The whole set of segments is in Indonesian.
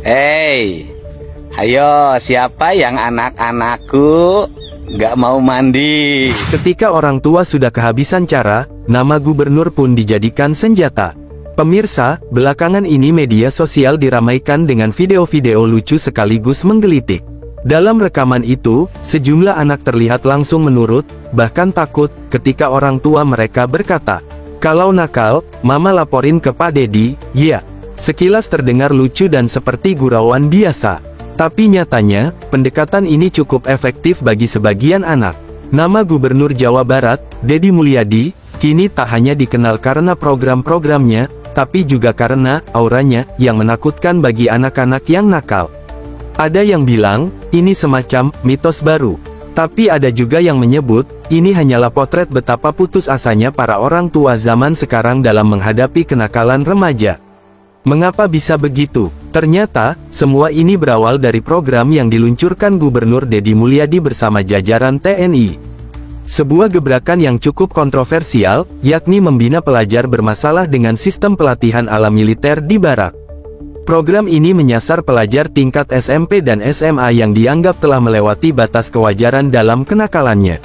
Hei, ayo siapa yang anak-anakku nggak mau mandi? Ketika orang tua sudah kehabisan cara, nama gubernur pun dijadikan senjata. Pemirsa, belakangan ini media sosial diramaikan dengan video-video lucu sekaligus menggelitik. Dalam rekaman itu, sejumlah anak terlihat langsung menurut, bahkan takut, ketika orang tua mereka berkata, "Kalau nakal, mama laporin ke Pak Dedi, ya." Sekilas terdengar lucu dan seperti gurauan biasa. Tapi nyatanya, pendekatan ini cukup efektif bagi sebagian anak. Nama Gubernur Jawa Barat, Deddy Mulyadi, kini tak hanya dikenal karena program-programnya, tapi juga karena auranya yang menakutkan bagi anak-anak yang nakal. Ada yang bilang, ini semacam mitos baru. Tapi ada juga yang menyebut, ini hanyalah potret betapa putus asanya para orang tua zaman sekarang dalam menghadapi kenakalan remaja. Mengapa bisa begitu? Ternyata, semua ini berawal dari program yang diluncurkan Gubernur Deddy Mulyadi bersama jajaran TNI. Sebuah gebrakan yang cukup kontroversial, yakni membina pelajar bermasalah dengan sistem pelatihan ala militer di barak. Program ini menyasar pelajar tingkat SMP dan SMA yang dianggap telah melewati batas kewajaran dalam kenakalannya.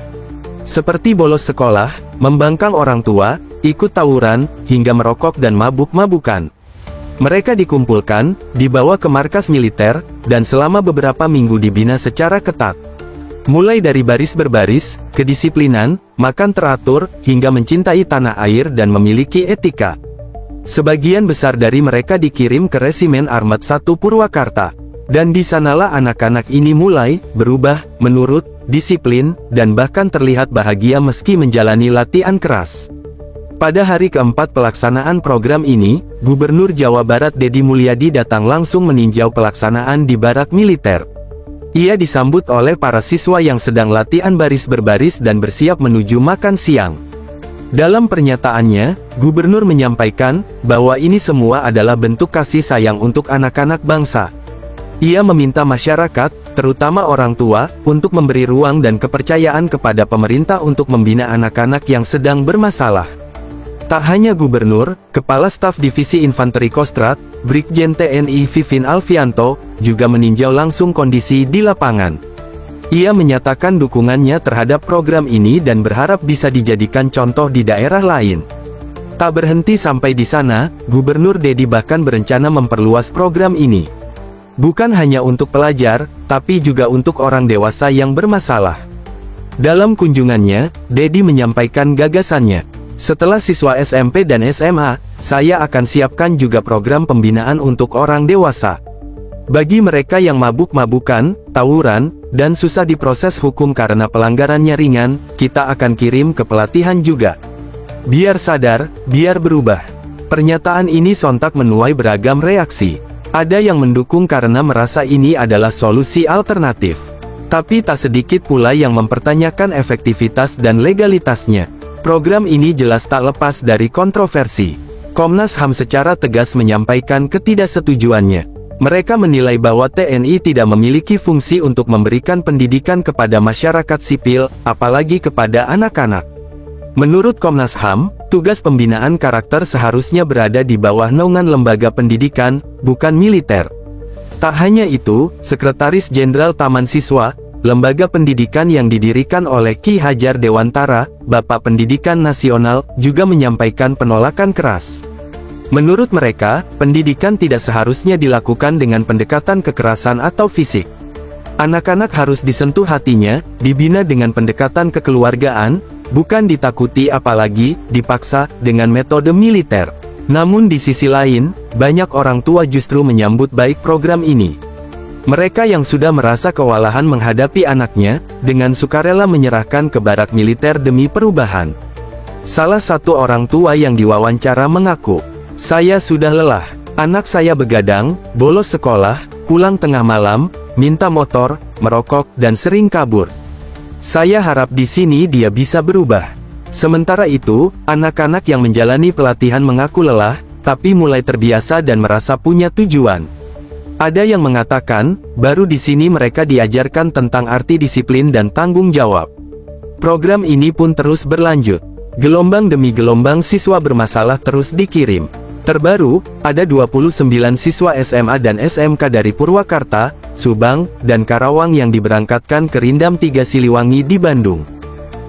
Seperti bolos sekolah, membangkang orang tua, ikut tawuran, hingga merokok dan mabuk-mabukan. Mereka dikumpulkan, dibawa ke markas militer, dan selama beberapa minggu dibina secara ketat. Mulai dari baris berbaris, kedisiplinan, makan teratur, hingga mencintai tanah air dan memiliki etika. Sebagian besar dari mereka dikirim ke Resimen Armet 1 Purwakarta. Dan di sanalah anak-anak ini mulai berubah, menurut, disiplin, dan bahkan terlihat bahagia meski menjalani latihan keras. Pada hari keempat pelaksanaan program ini, Gubernur Jawa Barat Deddy Mulyadi datang langsung meninjau pelaksanaan di barak militer. Ia disambut oleh para siswa yang sedang latihan baris berbaris dan bersiap menuju makan siang. Dalam pernyataannya, Gubernur menyampaikan bahwa ini semua adalah bentuk kasih sayang untuk anak-anak bangsa. Ia meminta masyarakat, terutama orang tua, untuk memberi ruang dan kepercayaan kepada pemerintah untuk membina anak-anak yang sedang bermasalah. Tak hanya Gubernur, Kepala Staf Divisi Infanteri Kostrat, Brigjen TNI Vivin Alfianto, juga meninjau langsung kondisi di lapangan. Ia menyatakan dukungannya terhadap program ini dan berharap bisa dijadikan contoh di daerah lain. Tak berhenti sampai di sana, Gubernur Deddy bahkan berencana memperluas program ini. Bukan hanya untuk pelajar, tapi juga untuk orang dewasa yang bermasalah. Dalam kunjungannya, Deddy menyampaikan gagasannya. Setelah siswa SMP dan SMA, saya akan siapkan juga program pembinaan untuk orang dewasa. Bagi mereka yang mabuk-mabukan, tawuran, dan susah diproses hukum karena pelanggarannya ringan, kita akan kirim ke pelatihan juga. Biar sadar, biar berubah. Pernyataan ini sontak menuai beragam reaksi. Ada yang mendukung karena merasa ini adalah solusi alternatif. Tapi tak sedikit pula yang mempertanyakan efektivitas dan legalitasnya. Program ini jelas tak lepas dari kontroversi. Komnas HAM secara tegas menyampaikan ketidaksetujuannya. Mereka menilai bahwa TNI tidak memiliki fungsi untuk memberikan pendidikan kepada masyarakat sipil, apalagi kepada anak-anak. Menurut Komnas HAM, tugas pembinaan karakter seharusnya berada di bawah naungan lembaga pendidikan, bukan militer. Tak hanya itu, Sekretaris Jenderal Taman Siswa, lembaga pendidikan yang didirikan oleh Ki Hajar Dewantara, Bapak Pendidikan Nasional, juga menyampaikan penolakan keras. Menurut mereka, pendidikan tidak seharusnya dilakukan dengan pendekatan kekerasan atau fisik. Anak-anak harus disentuh hatinya, dibina dengan pendekatan kekeluargaan, bukan ditakuti apalagi dipaksa dengan metode militer. Namun di sisi lain, banyak orang tua justru menyambut baik program ini. Mereka yang sudah merasa kewalahan menghadapi anaknya, dengan sukarela menyerahkan ke barak militer demi perubahan. Salah satu orang tua yang diwawancara mengaku, "Saya sudah lelah. Anak saya begadang, bolos sekolah, pulang tengah malam, minta motor, merokok, dan sering kabur. Saya harap di sini dia bisa berubah." Sementara itu, anak-anak yang menjalani pelatihan mengaku lelah, tapi mulai terbiasa dan merasa punya tujuan. Ada yang mengatakan, baru di sini mereka diajarkan tentang arti disiplin dan tanggung jawab. Program ini pun terus berlanjut. Gelombang demi gelombang siswa bermasalah terus dikirim. Terbaru, ada 29 siswa SMA dan SMK dari Purwakarta, Subang, dan Karawang yang diberangkatkan ke Rindam 3 Siliwangi di Bandung.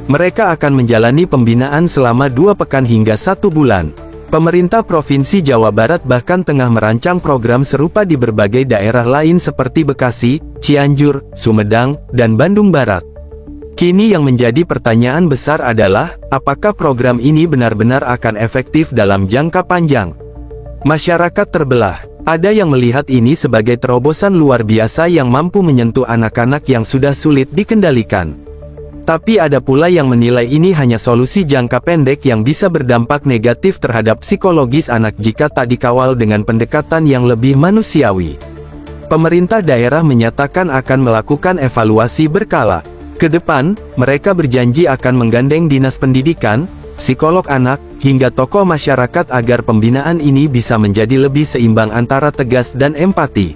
Mereka akan menjalani pembinaan selama 2 pekan hingga 1 bulan. Pemerintah Provinsi Jawa Barat bahkan tengah merancang program serupa di berbagai daerah lain seperti Bekasi, Cianjur, Sumedang, dan Bandung Barat. Kini yang menjadi pertanyaan besar adalah, apakah program ini benar-benar akan efektif dalam jangka panjang? Masyarakat terbelah. Ada yang melihat ini sebagai terobosan luar biasa yang mampu menyentuh anak-anak yang sudah sulit dikendalikan. Tapi ada pula yang menilai ini hanya solusi jangka pendek yang bisa berdampak negatif terhadap psikologis anak jika tak dikawal dengan pendekatan yang lebih manusiawi. Pemerintah daerah menyatakan akan melakukan evaluasi berkala. Ke depan, mereka berjanji akan menggandeng dinas pendidikan, psikolog anak, hingga tokoh masyarakat agar pembinaan ini bisa menjadi lebih seimbang antara tegas dan empati.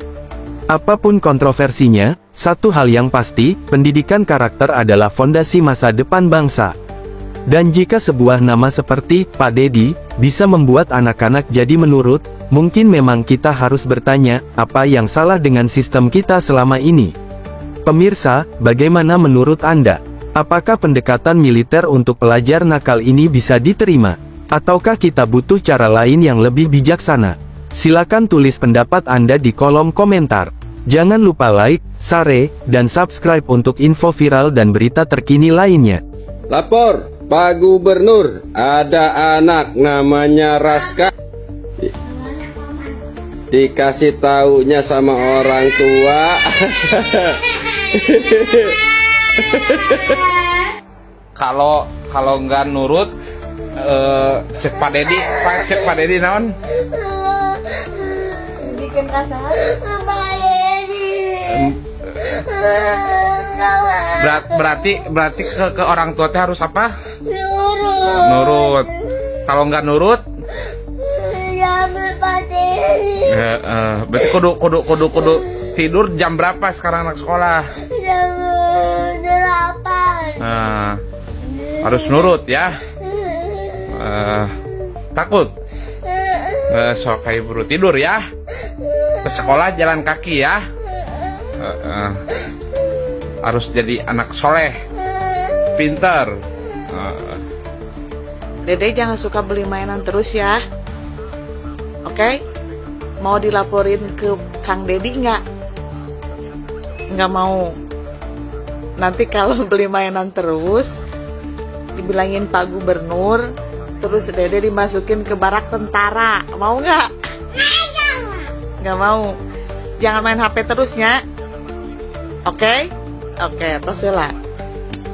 Apapun kontroversinya, satu hal yang pasti, pendidikan karakter adalah fondasi masa depan bangsa. Dan jika sebuah nama seperti Pak Dedi bisa membuat anak-anak jadi menurut, mungkin memang kita harus bertanya, apa yang salah dengan sistem kita selama ini? Pemirsa, bagaimana menurut Anda? Apakah pendekatan militer untuk pelajar nakal ini bisa diterima? Ataukah kita butuh cara lain yang lebih bijaksana? Silakan tulis pendapat Anda di kolom komentar. Jangan lupa like, share, dan subscribe untuk info viral dan berita terkini lainnya. Lapor, Pak Gubernur, ada anak namanya Raska. Dikasih taunya sama orang tua. Kalau nggak nurut, cek Pak Dedi naon? Bikin kasar. Berarti ke orang tua teh harus apa? Nurut. Kalau nggak nurut, Jamil Pak Dedi. berarti kudu tidur jam berapa sekarang anak sekolah? Jam 8. Harus nurut ya. Takut? Sok kayak buru tidur ya. Ke sekolah jalan kaki ya. Harus jadi anak soleh, pintar. Dede jangan suka beli mainan terus ya. Oke? Mau dilaporin ke Kang Dedi nggak? Nggak mau. Nanti kalau beli mainan terus, dibilangin Pak Gubernur, terus Dede dimasukin ke barak tentara. Mau nggak? Nggak mau. Jangan main HP terusnya. Oke? Oke, terserah.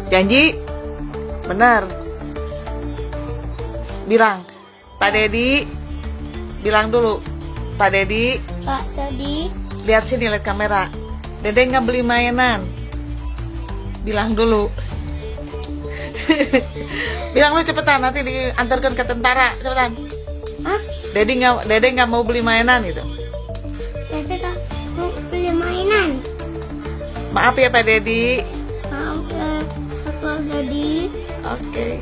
Janji? Bener. Bilang, Pak Dedi, bilang dulu, Pak Dedi, Pak Dedi, lihat sini, lihat kamera. Dede nggak beli mainan. Bilang dulu. Bilang lu cepetan, nanti diantarkan ke tentara, cepetan. Hah? Dede nggak mau beli mainan gitu. Dede nggak mau beli mainan. Maaf ya Pak Dedi. Maaf ya, Pak Dedi. Oke.